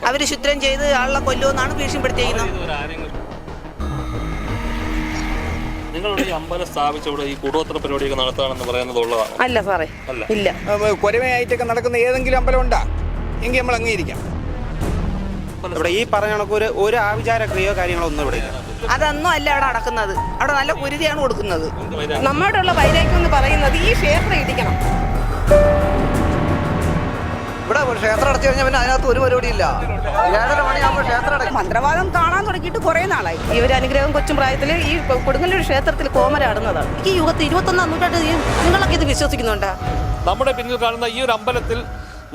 അവർ ശുദ്രം ചെയ്ത് ആളെ കൊല്ലുമെന്നാണ് ഭീഷണിപ്പെടുത്തിയിരിക്കുന്നത്. നിങ്ങളുടെ ഈ അമ്പലം സ്ഥാപിച്ചവിടെ ഈ കൂടോത്ര പരിപാടിയൊക്കെ നടത്താണെന്ന് പറയുന്നത് ഉള്ളതാണ്? അല്ല സാറേ, ഇല്ല. കൊരമയായിട്ടൊക്കെ നടക്കുന്ന ഏതെങ്കിലും അമ്പലം ഉണ്ടാ എങ്കിൽ നമ്മൾ അംഗീകരിക്കാം. ഇവിടെ ഈ പറഞ്ഞ കണക്ക് ഒരു ആവിചാര ക്രിയോ കാര്യങ്ങളോ ഒന്നും ഇവിടെ അതൊന്നും അല്ല അവിടെ നടക്കുന്നത്. അവിടെ നല്ല കുരുതിയാണ് കൊടുക്കുന്നത്. നമ്മോടുള്ള വൈരാഗ്യം എന്ന് പറയുന്നത് ഈ ക്ഷേത്രം ഇടിക്കണം. ഇവിടെ ക്ഷേത്രം അടച്ചു കഴിഞ്ഞാൽ പിന്നെ അതിനകത്ത് ഒരു പരിപാടി ഇല്ല. 7:30 മണിയാകുമ്പോൾ ക്ഷേത്രം അടയ്ക്കും. മന്ത്രവാദം കാണാൻ തുടങ്ങിയിട്ട് കുറെ നാളായി. ഈ ഒരു അനുഗ്രഹം കൊച്ചും പ്രായത്തിൽ ഈ കൊടുങ്ങല്ലൂർ ക്ഷേത്രത്തിൽ കോമരാടുന്നതാണ്. ഈ യുഗത്ത് 21-ാം നൂറ്റാണ്ട് നിങ്ങളൊക്കെ ഇത് വിശ്വസിക്കുന്നുണ്ടാ? നമ്മുടെ പിന്നിൽ കാണുന്ന ഈ ഒരു അമ്പലത്തിൽ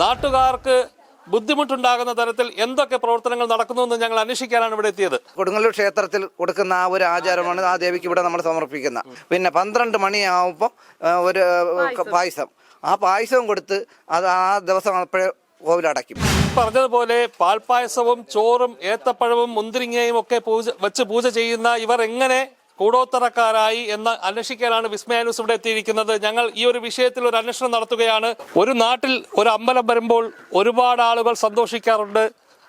നാട്ടുകാർക്ക് ബുദ്ധിമുട്ടുണ്ടാകുന്ന തരത്തിൽ എന്തൊക്കെ പ്രവർത്തനങ്ങൾ നടക്കുന്നുവെന്ന് ഞങ്ങൾ അന്വേഷിക്കാനാണ് ഇവിടെ എത്തിയത്. കൊടുങ്ങല്ലൂർ ക്ഷേത്രത്തിൽ കൊടുക്കുന്ന ആ ഒരു ആചാരമാണ് ആ ദേവിക്ക് ഇവിടെ നമ്മൾ സമർപ്പിക്കുന്ന. പിന്നെ 12 മണിയാവുമ്പോൾ ഒരു പായസം, ആ പായസവും കൊടുത്ത് അത് ആ ദിവസം അപ്പോഴേ കോവിലടയ്ക്കും. പറഞ്ഞതുപോലെ പാൽപ്പായസവും ചോറും ഏത്തപ്പഴവും മുന്തിരിങ്ങയും ഒക്കെ പൂജ ചെയ്യുന്ന ഇവർ എങ്ങനെ കൂടോത്തറക്കാരായി എന്ന് അന്വേഷിക്കാനാണ് വിസ്മയ ന്യൂസ് ഇവിടെ എത്തിയിരിക്കുന്നത്. ഞങ്ങൾ ഈ ഒരു വിഷയത്തിൽ ഒരു അന്വേഷണം നടത്തുകയാണ്. ഒരു നാട്ടിൽ ഒരു അമ്പലം വരുമ്പോൾ ഒരുപാട് ആളുകൾ സന്തോഷിക്കാറുണ്ട്.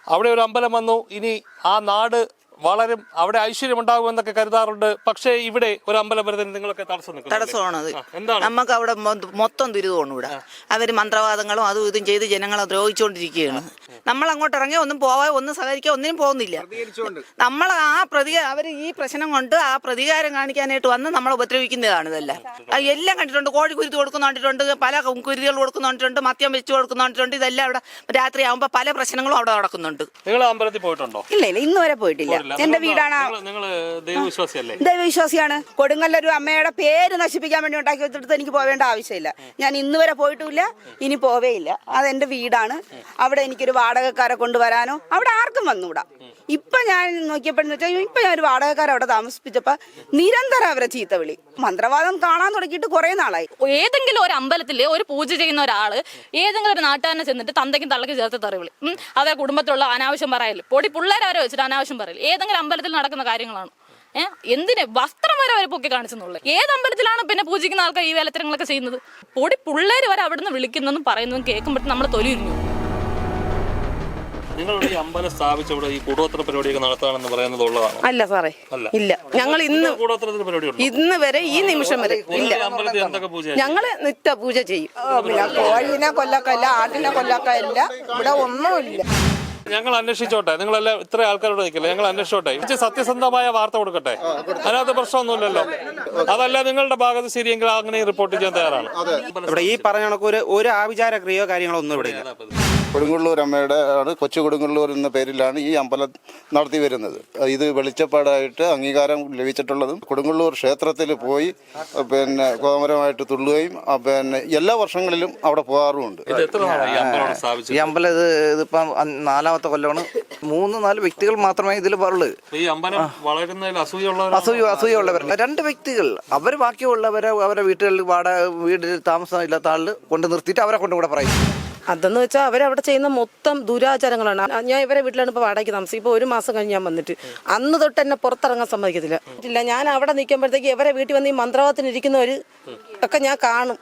അവിടെ ഒരു അമ്പലം വന്നു, ഇനി ആ നാട് വളരും, അവിടെ ഐശ്വര്യം ഉണ്ടാകുമെന്നൊക്കെ കരുതാറുണ്ട്. പക്ഷേ ഇവിടെ ഒരു അമ്പലം വരുന്നതിന് നിങ്ങളൊക്കെ തടസ്സമാണത്. നമുക്ക് അവിടെ മൊത്തം ദുരിതമാണ്. ഇവിടെ അവര് മന്ത്രവാദങ്ങളും അതും ഇതും ചെയ്ത് ജനങ്ങളെ ദ്രോഹിച്ചുകൊണ്ടിരിക്കുകയാണ്. നമ്മൾ അങ്ങോട്ട് ഇറങ്ങി ഒന്നും പോവാൻ, ഒന്നും സഹകരിക്കാൻ ഒന്നിനും പോകുന്നില്ല. നമ്മൾ അവർ ഈ പ്രശ്നം കൊണ്ട് ആ പ്രതികാരം കാണിക്കാനായിട്ട് വന്ന് നമ്മളെ ഉപദ്രവിക്കുന്നതാണ്. ഇതെല്ലാം എല്ലാം കണ്ടിട്ടുണ്ട്. കോഴി കുരുതി കൊടുക്കുന്ന കണ്ടിട്ടുണ്ട്, പല കുരുതികൾ കൊടുക്കുന്ന കണ്ടിട്ടുണ്ട്, മദ്യം വെച്ച് കൊടുക്കുന്ന കണ്ടിട്ടുണ്ട്. ഇതെല്ലാം അവിടെ രാത്രി ആകുമ്പോൾ പല പ്രശ്നങ്ങളും അവിടെ നടക്കുന്നുണ്ട്. നിങ്ങൾ അമ്പലത്തിൽ പോയിട്ടുണ്ടോ? ഇല്ല, ഇന്ന് വരെ പോയിട്ടില്ല. എന്റെ വീടാണ്. ദൈവവിശ്വാസിയാണ്. കൊടുങ്ങല്ലൊരു അമ്മയുടെ പേര് നശിപ്പിക്കാൻ വേണ്ടി ഉണ്ടാക്കി വെച്ചിട്ട് എനിക്ക് പോവേണ്ട ആവശ്യമില്ല. ഞാൻ ഇന്ന് വരെ പോയിട്ടുമില്ല, ഇനി പോവേയില്ല. അതെന്റെ വീടാണ്. അവിടെ എനിക്കൊരു വാടകക്കാരെ കൊണ്ടുവരാനോ അവിടെ ആർക്കും വന്നൂടാ. ഇപ്പൊ ഞാൻ നോക്കിയപ്പോഴെന്ന് വെച്ചാൽ ഇപ്പൊ ഞാൻ ഒരു വാടകക്കാരെ അവിടെ താമസിപ്പിച്ചപ്പോ നിരന്തരം അവരെ ചീത്ത വിളി. മന്ത്രവാദം കാണാൻ തുടങ്ങിയിട്ട് കുറെ നാളായി. ഏതെങ്കിലും ഒരു അമ്പലത്തില് ഒരു പൂജ ചെയ്യുന്ന ഒരാള് ഏതെങ്കിലും ഒരു നാട്ടുകാരനെ ചെന്നിട്ട് തന്തയ്ക്കും തള്ളയ്ക്കും ചേർത്ത് തെറിവിളി, അതേ കുടുംബത്തിലുള്ള അനാവശ്യം പറയല്, പൊടി പിള്ളേരെ വെച്ചിട്ട് അനാവശ്യം പറയല് ഏതെങ്കിലും അമ്പലത്തിൽ നടക്കുന്ന കാര്യങ്ങളാണ്. എന്തിന് വസ്ത്രം വരെ അവർ പൊക്കി കാണിച്ചെന്നുള്ളത്? ഏത് അമ്പലത്തിലാണ് പിന്നെ പൂജിക്കുന്ന ആൾക്കാർ ഈ വേലത്തരങ്ങളൊക്കെ ചെയ്യുന്നത്? പൊടി പിള്ളേര് വരെ അവിടുന്ന് വിളിക്കുന്നതും പറയുന്നതും കേൾക്കുമ്പോഴത്തേക്കും നമ്മൾ തൊലിയുരിഞ്ഞു. നിങ്ങളുടെ ഈ അമ്പലം സ്ഥാപിച്ചവിടെ ഈ കൂടോത്ര പരിപാടിയൊക്കെ നടത്താണെന്ന് പറയുന്നത് ഉള്ളതാണ്? അല്ല സാറേ, ഇല്ല. ഞങ്ങൾ ഇന്ന് വരെ ഈ നിമിഷം വരെ ഇല്ല. ഞങ്ങള് നിത്യ പൂജ ചെയ്യും. കോഴിനെ കൊല്ലക്കല്ല, ആട്ടിനെ കൊല്ലക്കല്ല, ഇവിടെ ഒന്നുമില്ല. ഞങ്ങൾ അന്വേഷിച്ചോട്ടെ. നിങ്ങളെല്ലാം ഇത്ര ആൾക്കാരോട് നിൽക്കില്ല, ഞങ്ങൾ അന്വേഷിച്ചോട്ടെ. സത്യസന്ധമായ വാർത്ത കൊടുക്കട്ടെ. അതിനകത്ത് പ്രശ്നമൊന്നുമില്ലല്ലോ. അതല്ല നിങ്ങളുടെ ഭാഗത്ത് ശരിയെങ്കിൽ അങ്ങനെ റിപ്പോർട്ട് ചെയ്യാൻ തയ്യാറാണ്. ഇവിടെ ഈ പറഞ്ഞ കണക്ക് ഒരു ആവിചാര ക്രിയോ കാര്യങ്ങളോ ഒന്നും ഇവിടെ ഇല്ല. കൊടുങ്ങല്ലൂർ അമ്മയുടെ ആണ്, കൊച്ചു കൊടുങ്ങല്ലൂർ എന്ന പേരിലാണ് ഈ അമ്പലം നടത്തി വരുന്നത്. ഇത് വെളിച്ചപ്പാടായിട്ട് അംഗീകാരം ലഭിച്ചിട്ടുള്ളതും കൊടുങ്ങല്ലൂർ ക്ഷേത്രത്തിൽ പോയി പിന്നെ കോമരമായിട്ട് തുള്ളുകയും പിന്നെ എല്ലാ വർഷങ്ങളിലും അവിടെ പോകാറുമുണ്ട്. ഈ അമ്പലം ഇതിപ്പം 4ാമത്തെ കൊല്ലമാണ്. 3-4 വ്യക്തികൾ മാത്രമേ ഇതിൽ പറയുള്ളൂ. അസൂയുള്ളവർ 2 വ്യക്തികൾ. അവർ ബാക്കിയുള്ളവരെ അവരുടെ വീട്ടിൽ താമസം ഇല്ലാത്ത ആളിൽ കൊണ്ട് നിർത്തിയിട്ട് അവരെ കൊണ്ടുകൂടെ പറയും. അതെന്ന് വെച്ചാൽ അവരവിടെ ചെയ്യുന്ന മൊത്തം ദുരാചാരങ്ങളാണ്. ഞാൻ ഇവരെ വീട്ടിലാണ് ഇപ്പോൾ വാടകയ്ക്ക് താമസിക്കും. ഇപ്പോൾ 1 മാസം കഴിഞ്ഞ് ഞാൻ വന്നിട്ട് അന്ന് തൊട്ട് എന്നെ പുറത്തിറങ്ങാൻ സമ്മതിക്കത്തില്ല. ഞാൻ അവിടെ നിൽക്കുമ്പോഴത്തേക്ക് ഇവരെ വീട്ടിൽ വന്ന് ഈ മന്ത്രവാദത്തിന് ഇരിക്കുന്നവർ ഒക്കെ ഞാൻ കാണും.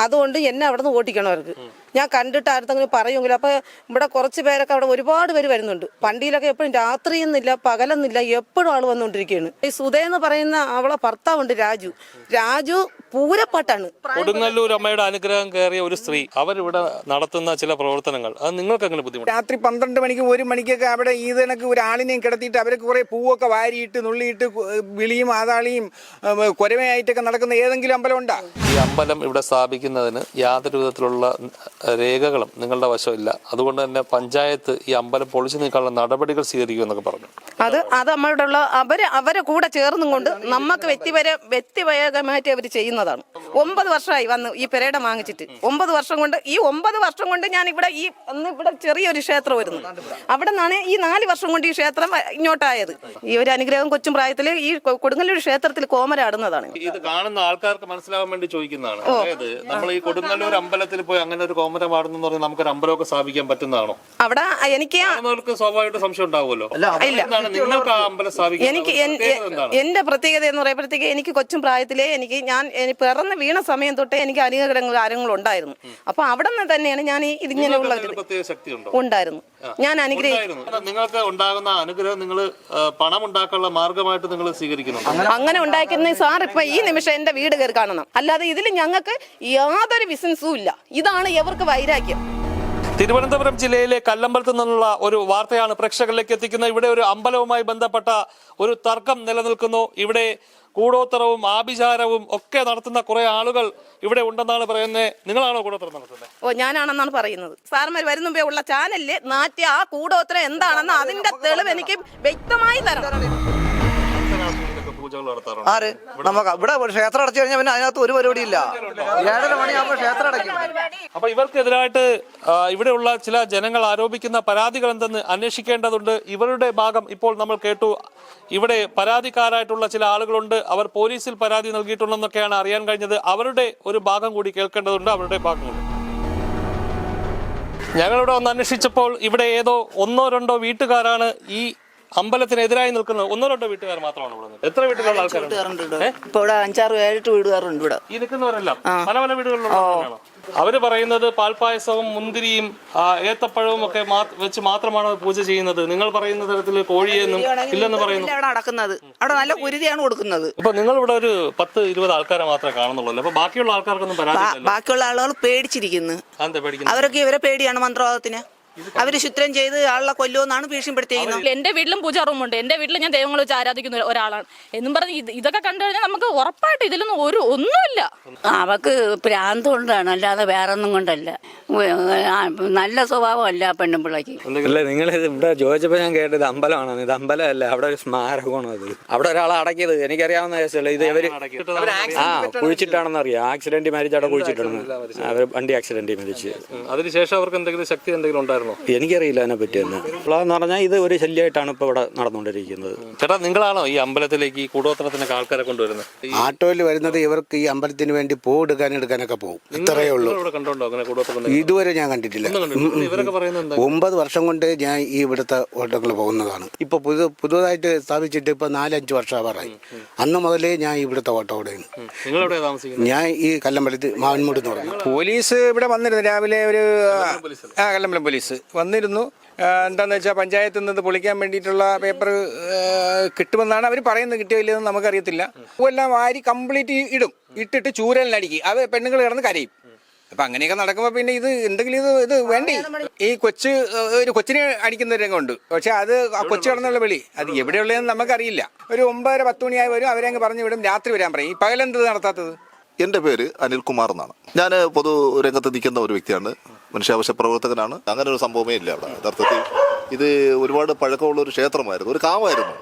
അതുകൊണ്ട് എന്നെ അവിടെ നിന്ന് ഓട്ടിക്കണം അവർക്ക്. ഞാൻ കണ്ടിട്ട് ആർക്കെങ്കിലും പറയുമെങ്കിലും. അപ്പോൾ ഇവിടെ കുറച്ച് പേരൊക്കെ അവിടെ ഒരുപാട് പേര് വരുന്നുണ്ട്. പണ്ടിയിലൊക്കെ എപ്പോഴും രാത്രിയെന്നില്ല പകലെന്നില്ല എപ്പോഴും ആൾ വന്നുകൊണ്ടിരിക്കുകയാണ്. ഈ സുധയെന്ന് പറയുന്ന അവളെ ഭർത്താവുണ്ട് രാജു പൂരപ്പാട്ടാണ്. കൊടുങ്ങല്ലൂർ അമ്മയുടെ അനുഗ്രഹം കയറിയ ഒരു സ്ത്രീ അവരിവിടെ നടത്തുന്ന ചില പ്രവർത്തനങ്ങൾ അത് നിങ്ങൾക്ക് എങ്ങനെ ബുദ്ധിമുട്ട്? രാത്രി 12 മണിക്ക് 1 മണിക്കൊക്കെ അവിടെ ഇതിനൊക്കെ ഒരാളിനെയും കിടത്തിയിട്ട് അവർക്ക് കുറെ പൂവൊക്കെ വാരിയിട്ട് നുള്ളിയിട്ട് വിളിയും ആതാളിയും കൊരമയായിട്ടൊക്കെ നടക്കുന്ന ഏതെങ്കിലും അമ്പലം ഉണ്ടാ? ഈ അമ്പലം ഇവിടെ സ്ഥാപിക്കുന്നതിന് യാതൊരു വിധത്തിലുള്ള രേഖകളും നിങ്ങളുടെ വശമില്ല. അതുകൊണ്ട് തന്നെ പഞ്ചായത്ത് ഈ അമ്പലം പൊളിച്ചു നീക്കാനുള്ള നടപടികൾ സ്വീകരിക്കുമെന്നൊക്കെ പറഞ്ഞു. അത് നമ്മളുടെ ഉള്ള അവരെ കൂടെ ചേർന്നും കൊണ്ട് നമുക്ക് വ്യക്തിപരമായിട്ട് അവർ ചെയ്യുന്നതാണ്. 9 വർഷമായി വന്ന് ഈ പെരേട വാങ്ങിച്ചിട്ട് 9 വർഷം കൊണ്ട് ഈ 9 വർഷം കൊണ്ട് ഞാൻ ഇവിടെ ഇവിടെ ചെറിയൊരു ക്ഷേത്രം വരുന്നു. അവിടെ നിന്നാണ് ഈ 4 വർഷം കൊണ്ട് ഈ ക്ഷേത്രം ഇങ്ങോട്ടായത്. ഈ ഒരു അനുഗ്രഹം കൊച്ചും പ്രായത്തിൽ ഈ കൊടുങ്ങല്ലൂർ ക്ഷേത്രത്തിൽ കോമരാടുന്നതാണ്. ഇത് കാണുന്ന ആൾക്കാർക്ക് മനസ്സിലാവാൻ വേണ്ടി ചോദിക്കുന്നതാണ്. അതായത് നമ്മൾ ഈ കൊടുങ്ങല്ലൂർ അമ്പലത്തിൽ പോയി അങ്ങനെ ഒരു കോമരം പാടുന്ന നമുക്കൊരു അമ്പലമൊക്കെ സ്ഥാപിക്കാൻ പറ്റുന്നതാണോ? അവിടെ എനിക്ക് സ്വാഭാവികമായിട്ട് സംശയം ഉണ്ടാവുമല്ലോ. ഇല്ല, എന്താണ് നിങ്ങൾക്ക് ആ അമ്പലം സ്ഥാപിക്കുന്നത്? എനിക്ക് പ്രത്യേകത എന്താണ്? എന്റെ പ്രത്യേകത എന്ന് പറയുമ്പോഴത്തേക്ക് എനിക്ക് കൊച്ചും പ്രായത്തിലേ എനിക്ക് ഞാൻ പിറന്ന് വീണ സമയം തൊട്ടേ എനിക്ക് കാര്യങ്ങൾ ഉണ്ടായിരുന്നു. അപ്പൊ അവിടെ നിന്ന് തന്നെയാണ് ഞാൻ ഇതിങ്ങനെയുള്ള പ്രത്യേക ശക്തിയുണ്ടോ? ഉണ്ടായിരുന്നു. ഞാൻ അനുഗ്രഹിക്കുന്നു. നിങ്ങൾക്ക് ഉണ്ടാകുന്ന അനുഗ്രഹം നിങ്ങൾ പണം ഉണ്ടാക്കാനുള്ള മാർഗമായിട്ട് നിങ്ങൾ സ്വീകരിക്കുന്നുണ്ട്. അങ്ങനെ ഉണ്ടാക്കുന്ന സാർ ഇപ്പൊ ഈ നിമിഷം എന്റെ വീട് കയറി കാണണം. അല്ലാതെ ഇതിൽ ഞങ്ങൾക്ക് യാതൊരു ബിസിനസ്സും ഇല്ല. ഇതാണ് ഇവർക്ക് വൈരാഗ്യം. തിരുവനന്തപുരം ജില്ലയിലെ കല്ലമ്പലത്ത് നിന്നുള്ള ഒരു വാർത്തയാണ് പ്രേക്ഷകരിലേക്ക് എത്തിക്കുന്നത്. ഇവിടെ ഒരു അമ്പലവുമായി ബന്ധപ്പെട്ട ഒരു തർക്കം നിലനിൽക്കുന്നു. ഇവിടെ കൂടോത്തരവും ആഭിചാരവും ഒക്കെ നടത്തുന്ന കുറെ ആളുകൾ ഇവിടെ ഉണ്ടെന്നാണ് പറയുന്നത്. നിങ്ങളാണോ കൂടോത്തരം നടത്തുന്നത്? ഞാനാണെന്നാണ് പറയുന്നത്. സാർമാർ വരുന്ന മുമ്പേ ഉള്ള ചാനലില് നാട്യ ആ കൂടോത്തരം എന്താണെന്ന് അതിന്റെ തെളിവ് എനിക്ക് വ്യക്തമായി തരണം. ആര് നമുക്ക് ഇവിടെ ക്ഷേത്രം അടച്ചു കഴിഞ്ഞാൽ പിന്നെ അതിനകത്ത് ഒരു പരിപാടി ഇല്ല. 7:30 മണിയാകുമ്പോൾ ക്ഷേത്രം അടയ്ക്കും. അപ്പൊ ഇവർക്കെതിരായിട്ട് ഇവിടെയുള്ള ചില ജനങ്ങൾ ആരോപിക്കുന്ന പരാതികൾ എന്തെന്ന് അന്വേഷിക്കേണ്ടതുണ്ട്. ഇവരുടെ ഭാഗം ഇപ്പോൾ നമ്മൾ കേട്ടു. ഇവിടെ പരാതിക്കാരായിട്ടുള്ള ചില ആളുകളുണ്ട്. അവർ പോലീസിൽ പരാതി നൽകിയിട്ടുണ്ടെന്നൊക്കെയാണ് അറിയാൻ കഴിഞ്ഞത്. അവരുടെ ഒരു ഭാഗം കൂടി കേൾക്കേണ്ടതുണ്ട്. അവരുടെ ഭാഗം കൂടി ഞങ്ങളിവിടെ ഒന്ന് അന്വേഷിച്ചപ്പോൾ ഇവിടെ ഏതോ 1-2 വീട്ടുകാരാണ് ഈ അമ്പലത്തിനെതിരായി നിൽക്കുന്നത്. 1-2 വീട്ടുകാർ മാത്രമാണ് ഇവിടെ. എത്ര വീട്ടിലുള്ള ആൾക്കാരുണ്ട്? ഇപ്പൊ ഇവിടെ 5-6-7 വീടുകാരുണ്ട് ഇവിടെ. ഈ നിൽക്കുന്നവരെല്ലാം പല പല വീടുകളിലുള്ള അവര് പറയുന്നത് പാൽപ്പായസവും മുന്തിരിയും ഏത്തപ്പഴവും ഒക്കെ വെച്ച് മാത്രമാണ് പൂജ ചെയ്യുന്നത്. നിങ്ങൾ പറയുന്ന തരത്തില് കോഴിയൊന്നും ഇല്ലെന്ന് പറയുന്നു. അവിടെ നടക്കുന്നത് അവിടെ നല്ല കുരുതിയാണ് കൊടുക്കുന്നത്. ഇപ്പൊ നിങ്ങൾ ഇവിടെ ഒരു 10-20 ആൾക്കാരെ മാത്രമേ കാണുന്നുള്ളൂ. അപ്പൊ ബാക്കിയുള്ള ആൾക്കാർക്കൊന്നും പരാതി. ബാക്കിയുള്ള ആളുകൾ പേടിച്ചിരിക്കുന്നു. അവരൊക്കെ ഇവരെ പേടിയാണ് മന്ത്രവാദത്തിന്. അവര് ശുദ്രം ചെയ്ത് ആളെ കൊല്ലുമെന്നാണ് ഭീഷണിപ്പെടുത്തിയിരിക്കുന്നത്. എന്റെ വീട്ടിലും പൂജാ റൂമുണ്ട്. എന്റെ വീട്ടിൽ ഞാൻ ദൈവങ്ങൾ വെച്ച് ആരാധിക്കുന്ന ഒരാളാണ് എന്നും പറഞ്ഞ് ഇതൊക്കെ കണ്ടു കഴിഞ്ഞാൽ നമുക്ക് ഉറപ്പായിട്ട് ഇതിലൊന്നും ഒന്നുമില്ല. അവക്ക് ഭ്രാന്ത് കൊണ്ടാണ്, അല്ലാതെ വേറെ ഒന്നും കൊണ്ടല്ല. നല്ല സ്വഭാവമല്ല പെണ്ണുപിള്ളക്ക്. അല്ല, നിങ്ങൾ ഇവിടെ ചോദിച്ചപ്പോൾ ഞാൻ കേട്ടത് അമ്പലമാണ്. ഇത് അമ്പലമല്ല, അവിടെ ഒരു സ്മാരകമാണ്. അത് അവിടെ ഒരാളെ അടക്കിയത് എനിക്കറിയാവുന്ന കേസല്ല. ഇത് ഇവര് കുഴിച്ചിട്ടാണെന്ന് അറിയാം. ആക്സിഡന്റ് മരിച്ച് അവിടെ കുഴിച്ചിട്ടാണ്. അവർ വണ്ടി ആക്സിഡന്റ് മരിച്ച്. അതിനുശേഷം അവർക്ക് എന്തെങ്കിലും ശക്തി എന്തെങ്കിലും ഉണ്ടായിരുന്നു? എനിക്കറിയില്ല അതിനെ പറ്റിയെന്ന്. എന്ന് പറഞ്ഞാൽ ഇത് ഒരു ശല്യമായിട്ടാണ് ഇപ്പൊ ഇവിടെ നടന്നുകൊണ്ടിരിക്കുന്നത്. ചേട്ടാ, നിങ്ങളാണോ ഈ അമ്പലത്തിലേക്ക് ഈ കൂടോത്രത്തിനൊക്കെ ആൾക്കാരെ കൊണ്ടുവരുന്നത്? ആട്ടോയിൽ വരുന്നത് ഇവർക്ക് ഈ അമ്പലത്തിന് വേണ്ടി പൂ എടുക്കാനൊക്കെ പോകും. ഇത്രയേ ഉള്ളൂ. ഇതുവരെ ഞാൻ കണ്ടിട്ടില്ല. 9 വർഷം കൊണ്ട് ഞാൻ ഈ ഇവിടുത്തെ ഓട്ടങ്ങൾ പോകുന്നതാണ്. ഇപ്പൊ പുതുതായിട്ട് സ്ഥാപിച്ചിട്ട് ഇപ്പൊ 4-5 വർഷമാറായി. അന്ന് മുതലേ ഞാൻ ഇവിടുത്തെ ഓട്ടോ ഓടുകയാണ്. ഞാൻ ഈ കല്ലമ്പലത്ത് മാവൻമൂട് എന്ന് പറഞ്ഞു. പോലീസ് ഇവിടെ വന്നിരുന്നു രാവിലെ. ഒരു കല്ലമ്പലം പോലീസ് വന്നിരുന്നു. എന്താന്ന് വെച്ചാൽ പഞ്ചായത്തിൽ നിന്ന് പൊളിക്കാൻ വേണ്ടിയിട്ടുള്ള പേപ്പർ കിട്ടുമെന്നാണ് അവർ പറയുന്നത്. കിട്ടിയോ ഇല്ലെന്ന് നമുക്കറിയത്തില്ല. എല്ലാം വാരി കംപ്ലീറ്റ് ഇട്ടിട്ട് ചൂരലിനടിക്കും. അത് പെണ്ണുങ്ങൾ കിടന്ന് കരയും. അപ്പൊ അങ്ങനെയൊക്കെ നടക്കുമ്പോൾ പിന്നെ ഇത് എന്തെങ്കിലും ഇത് വേണ്ടി ഈ ഒരു കൊച്ചിനെ അടിക്കുന്ന രംഗമുണ്ട്. പക്ഷെ അത് ആ കൊച്ചു കിടന്നുള്ള വിളി അത് എവിടെയുള്ളതെന്ന് നമുക്കറിയില്ല. ഒരു 9-10 മണിയായി വരും. അവരങ്ങ് പറഞ്ഞു വിടും. രാത്രി വരാൻ പറയും. ഈ പകലെന്ത് നടത്താത്തത്? എൻ്റെ പേര് അനിൽകുമാർ എന്നാണ്. ഞാൻ പൊതു രംഗത്ത് നിൽക്കുന്ന ഒരു വ്യക്തിയാണ്. മനുഷ്യാവശ്യ പ്രവർത്തകനാണ്. അങ്ങനെ ഒരു സംഭവമേ ഇല്ല അവിടെ. യഥാർത്ഥത്തിൽ ഇത് ഒരുപാട് പഴക്കമുള്ള ഒരു ക്ഷേത്രമായിരുന്നു, ഒരു കാവായിരുന്നു.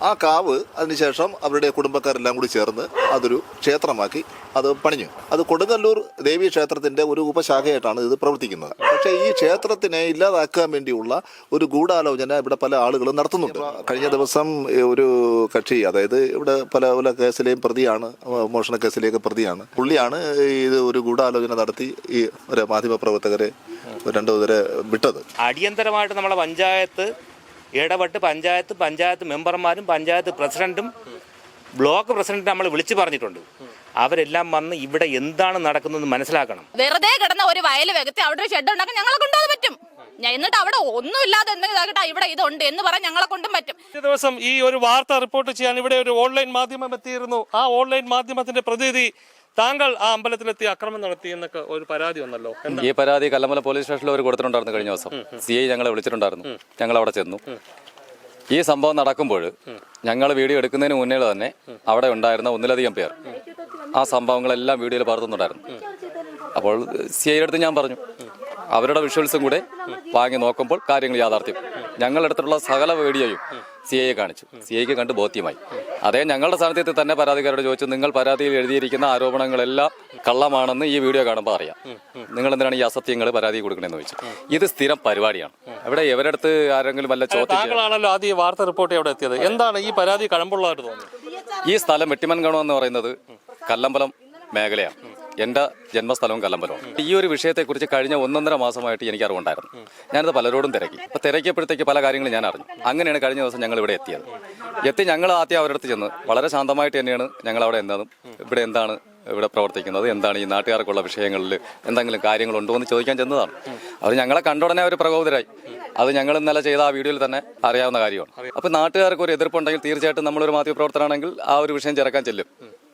ആ കാവ് അതിനുശേഷം അവരുടെ കുടുംബക്കാരെല്ലാം കൂടി ചേർന്ന് അതൊരു ക്ഷേത്രമാക്കി അത് പണിഞ്ഞു. അത് കൊടുങ്ങല്ലൂർ ദേവീ ക്ഷേത്രത്തിന്റെ ഒരു ഉപശാഖയായിട്ടാണ് ഇത് പ്രവർത്തിക്കുന്നത്. പക്ഷേ ഈ ക്ഷേത്രത്തിനെ ഇല്ലാതാക്കാൻ വേണ്ടിയുള്ള ഒരു ഗൂഢാലോചന ഇവിടെ പല ആളുകളും നടത്തുന്നുണ്ട്. കഴിഞ്ഞ ദിവസം ഒരു കക്ഷി, അതായത് ഇവിടെ പല കേസിലെയും പ്രതിയാണ്, മോഷണ കേസിലെയൊക്കെ പ്രതിയാണ്. പുള്ളിയാണ് ഇത് ഒരു ഗൂഢാലോചന നടത്തി ഈ ഒരു മാധ്യമപ്രവർത്തകരെ 2 പേരെ വിട്ടത്. അടിയന്തരമായിട്ട് നമ്മളെ പഞ്ചായത്ത് ഇടപെട്ട് പഞ്ചായത്ത് മെമ്പർമാരും പഞ്ചായത്ത് പ്രസിഡന്റും ബ്ലോക്ക് പ്രസിഡന്റും നമ്മൾ വിളിച്ചു പറഞ്ഞിട്ടുണ്ട്. അവരെല്ലാം വന്ന് ഇവിടെ എന്താണ് നടക്കുന്നത് മനസ്സിലാക്കണം. വെറുതെ കിടന്ന ഒരു വയൽ വെകത്തി അവിടെ ഒരു ഷെഡ് ഉണ്ടാക്കാൻ ഞങ്ങളെ കൊണ്ടുപോകാൻ പറ്റും. എന്നിട്ട് അവിടെ ഒന്നുമില്ലാതെ എന്തെങ്കിലും ഇവിടെ ഇതുണ്ട് എന്ന് പറയാൻ ഞങ്ങളെ കൊണ്ടും പറ്റും. ഈ ദിവസം ഈ ഒരു വാർത്ത റിപ്പോർട്ട് ചെയ്യാൻ ഇവിടെ ഒരു ഓൺലൈൻ മാധ്യമം എത്തിയിരുന്നു. ആ ഓൺലൈൻ മാധ്യമത്തിന്റെ പ്രതിനിധി താങ്കൾ ആ അമ്പലത്തിലെത്തി അക്രമം നടത്തി എന്നൊക്കെ ഒരു പരാതി വന്നല്ലോ. ഈ പരാതി കല്ലമ്പലം പോലീസ് സ്റ്റേഷനിൽ അവർ കൊടുത്തിട്ടുണ്ടായിരുന്നു. കഴിഞ്ഞ ദിവസം CI ഞങ്ങളെ വിളിച്ചിട്ടുണ്ടായിരുന്നു. ഞങ്ങൾ അവിടെ ചെന്നു. ഈ സംഭവം നടക്കുമ്പോൾ ഞങ്ങൾ വീഡിയോ എടുക്കുന്നതിന് മുന്നേ തന്നെ അവിടെ ഉണ്ടായിരുന്ന 1-ലധികം പേർ ആ സംഭവങ്ങളെല്ലാം വീഡിയോയിൽ പകർത്തുന്നുണ്ടായിരുന്നു. അപ്പോൾ CIയുടെ അടുത്ത് ഞാൻ പറഞ്ഞു, അവരുടെ വിഷ്വൽസും കൂടെ വാങ്ങി നോക്കുമ്പോൾ കാര്യങ്ങൾ യാഥാർത്ഥ്യം. ഞങ്ങളെടുത്തിട്ടുള്ള സകല വീഡിയോയും CIയെ കാണിച്ചു. CIക്ക് കണ്ട് ബോധ്യമായി. അതേ ഞങ്ങളുടെ സ്ഥാനത്ത് തന്നെ പരാതിക്കാരോട് ചോദിച്ചു, നിങ്ങൾ പരാതിയിൽ എഴുതിയിരിക്കുന്ന ആരോപണങ്ങളെല്ലാം കള്ളമാണെന്ന് ഈ വീഡിയോ കാണുമ്പോൾ അറിയാം. നിങ്ങൾ എന്തിനാണ് ഈ അസത്യങ്ങൾ പരാതി കൊടുക്കണമെന്ന് ചോദിച്ചു. ഇത് സ്ഥിരം പരിപാടിയാണ്. ഇവിടെ ഇവരടുത്ത് ആരെങ്കിലും വല്ല ചോദ്യങ്ങളാണല്ലോ ആദ്യം വാർത്ത റിപ്പോർട്ട് അവിടെ എത്തിയത്. എന്താണ് ഈ പരാതി കഴമ്പുള്ളതായിട്ട് തോന്നുന്നത്? ഈ സ്ഥലം വെട്ടിമൻകണം എന്ന് പറയുന്നത് കല്ലമ്പലം മേഖലയാണ്. എൻ്റെ ജന്മസ്ഥലവും കല്ലമ്പലവും. ഈ ഒരു വിഷയത്തെക്കുറിച്ച് കഴിഞ്ഞ 1.5 മാസമായിട്ട് എനിക്ക് അറിവുണ്ടായിരുന്നു. ഞാനത് പലരോടും തിരക്കി. അപ്പോൾ തിരക്കിയപ്പോഴത്തേക്ക് പല കാര്യങ്ങളും ഞാൻ അറിഞ്ഞു. അങ്ങനെയാണ് കഴിഞ്ഞ ദിവസം ഞങ്ങൾ ഇവിടെ എത്തിയത്. ഞങ്ങൾ ആദ്യം അവരുടെ അടുത്ത് ചെന്ന് വളരെ ശാന്തമായിട്ട് തന്നെയാണ് ഞങ്ങൾ അവിടെ എന്നതും ഇവിടെ എന്താണ് ഇവിടെ പ്രവർത്തിക്കുന്നത്, എന്താണ് ഈ നാട്ടുകാർക്കുള്ള വിഷയങ്ങളിൽ എന്തെങ്കിലും കാര്യങ്ങളുണ്ടോ എന്ന് ചോദിക്കാൻ ചെന്നതാണ്. അവർ ഞങ്ങളെ കണ്ടുടനെ അവർ പ്രകോപിതരായി. അത് ഞങ്ങൾ ഇന്നലെ ചെയ്ത ആ വീഡിയോയിൽ തന്നെ അറിയാവുന്ന കാര്യമാണ്. അപ്പോൾ നാട്ടുകാർക്ക് ഒരു എതിർപ്പുണ്ടെങ്കിൽ തീർച്ചയായിട്ടും നമ്മളൊരു മാധ്യമപ്രവർത്തനാണെങ്കിൽ ആ ഒരു വിഷയം ചേർക്കാൻ ചെല്ലും.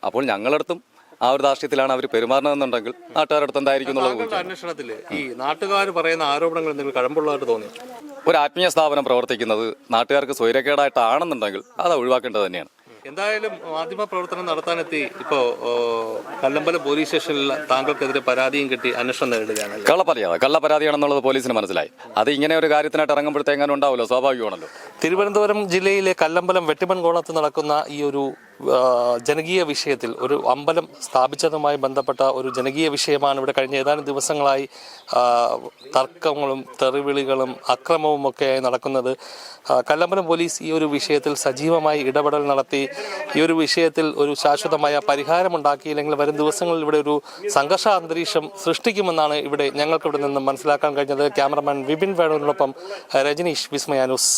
അപ്പോൾ ഞങ്ങളടുത്തും ആ ഒരു ധാർഷ്ട്യത്തിലാണ് അവർ പെരുമാറുന്നതെന്നുണ്ടെങ്കിൽ നാട്ടുകാരുടെ അടുത്ത് എന്തായിരിക്കും എന്നുള്ളത്. അന്വേഷണത്തിൽ ഈ നാട്ടുകാർ പറയുന്ന ആരോപണങ്ങൾ എന്തെങ്കിലും കഴമ്പുള്ളതായിട്ട് തോന്നി? ഒരു ആത്മീയ സ്ഥാപനം പ്രവർത്തിക്കുന്നത് നാട്ടുകാർക്ക് സ്വൈരക്കേടായിട്ടാണെന്നുണ്ടെങ്കിൽ അത് ഒഴിവാക്കേണ്ടത് തന്നെയാണ്. എന്തായാലും മാധ്യമ പ്രവർത്തനം നടത്താനെത്തി ഇപ്പോ കല്ലമ്പലം പോലീസ് സ്റ്റേഷനിൽ താങ്കൾക്കെതിരെ പരാതിയും കിട്ടി അന്വേഷണം നേരിടുകയാണ്. കള്ളപ്പരാതിയാണെന്നുള്ളത് പോലീസിന് മനസ്സിലായി. അത് ഇങ്ങനെ ഒരു കാര്യത്തിനായിട്ട് ഇറങ്ങുമ്പോഴത്തേക്കാനും ഉണ്ടാവുമല്ലോ, സ്വാഭാവികമാണല്ലോ. തിരുവനന്തപുരം ജില്ലയിലെ കല്ലമ്പലം വെട്ടിമൺകോണത്ത് നടക്കുന്ന ഈ ഒരു ജനകീയ വിഷയത്തിൽ, ഒരു അമ്പലം സ്ഥാപിച്ചതുമായി ബന്ധപ്പെട്ട ഒരു ജനകീയ വിഷയമാണ് ഇവിടെ കഴിഞ്ഞ ഏതാനും ദിവസങ്ങളായി തർക്കങ്ങളും തെറിവിളികളും അക്രമവും ഒക്കെയായി നടക്കുന്നത്. കല്ലമ്പലം പോലീസ് ഈ ഒരു വിഷയത്തിൽ സജീവമായി ഇടപെടൽ നടത്തി ഈ ഒരു വിഷയത്തിൽ ഒരു ശാശ്വതമായ പരിഹാരമുണ്ടാക്കിയില്ലെങ്കിൽ വരും ദിവസങ്ങളിൽ ഇവിടെ ഒരു സംഘർഷ അന്തരീക്ഷം സൃഷ്ടിക്കുമെന്നാണ് ഞങ്ങൾക്ക് ഇവിടെ നിന്ന് മനസ്സിലാക്കാൻ കഴിഞ്ഞത്. ക്യാമറമാൻ വിപിൻ വേണുവിനൊപ്പം രജനീഷ്, വിസ്മയ ന്യൂസ്.